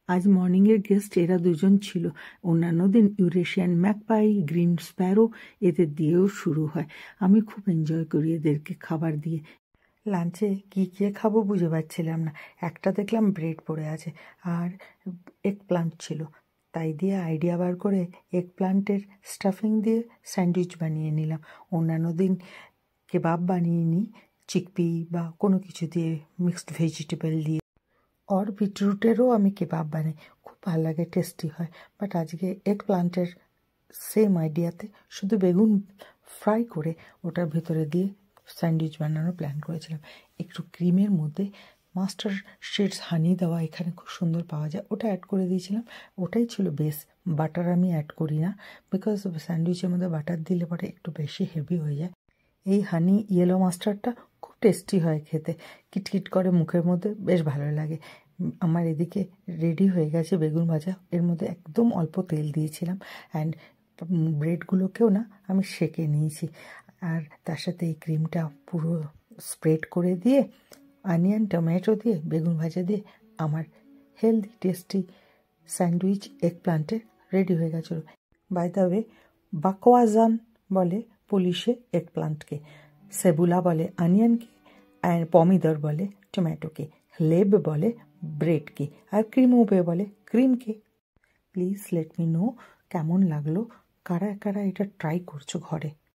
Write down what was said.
আজ মর্নিংয়ের গেস্ট এরা দুজন ছিল। অন্যান্য দিন ইউরেশিয়ান ম্যাকপাই, গ্রিন স্প্যারো এদের দিয়েও শুরু হয়। আমি খুব এনজয় করি এদেরকে খাবার দিয়ে। লাঞ্চে কী খাবো বুঝে পাচ্ছিলাম না। একটা দেখলাম ব্রেড পড়ে আছে আর এগ প্লান্ট ছিল, তাই দিয়ে আইডিয়া বার করে এগ প্লান্টের স্টাফিং দিয়ে স্যান্ডউইচ বানিয়ে নিলাম। অন্যান্য দিন কেবাব বানিয়ে নিই চিকপি বা কোনো কিছু দিয়ে, মিক্সড ভেজিটেবল দিয়ে। और বিটরুটেরও আমি কেবাব বানাই, খুব ভালো লাগে, টেস্টি হয়। বাট আজকে এগ প্লান্টের সেম আইডিয়াতে শুধু বেগুন ফ্রাই করে ওটার ভেতরে দিয়ে স্যান্ডউইচ বানানোর প্ল্যান করেছিলাম। একটু ক্রিমের মধ্যে মাস্টার শেডস হানি দেওয়া এখানে খুব সুন্দর পাওয়া যায়, ওটা অ্যাড করে দিয়েছিলাম। ওটাই ছিল বেস। বাটার আমি অ্যাড করি না, বিকজ স্যান্ডউইচের মধ্যে বাটার দিলে পরে একটু বেশি হেভি হয়ে যায়। এই হানি ইয়েলো মাস্টার্ডটা খুব টেস্টি হয় খেতে, কিটকিট করে মুখের মধ্যে, বেশ ভালো লাগে। আমার এদিকে রেডি হয়ে গেছে বেগুন ভাজা। এর মধ্যে একদম অল্প তেল দিয়েছিলাম অ্যান্ড ব্রেডগুলোকেও না আমি সেঁকে নিয়েছি। আর তার সাথে এই ক্রিমটা পুরো স্প্রেড করে দিয়ে অনিয়ন টমেটো দিয়ে বেগুন ভাজা দিয়ে আমার হেলদি টেস্টি স্যান্ডউইচ এগ প্লান্টের রেডি হয়ে গেছিলো। বাই দ্য ওয়ে, বাকওয়াজান বলে পুলিশে এগ প্লান্টকে, সেবুলা বলে অনিয়নকে, আর পমিদর বলে টমেটোকে, লেব বলে ব্রেডকে, আর ক্রিমোবে বলে ক্রিমকে। প্লিজ লেট মি নো কেমন লাগলো, কারা কারা এটা ট্রাই করছো ঘরে।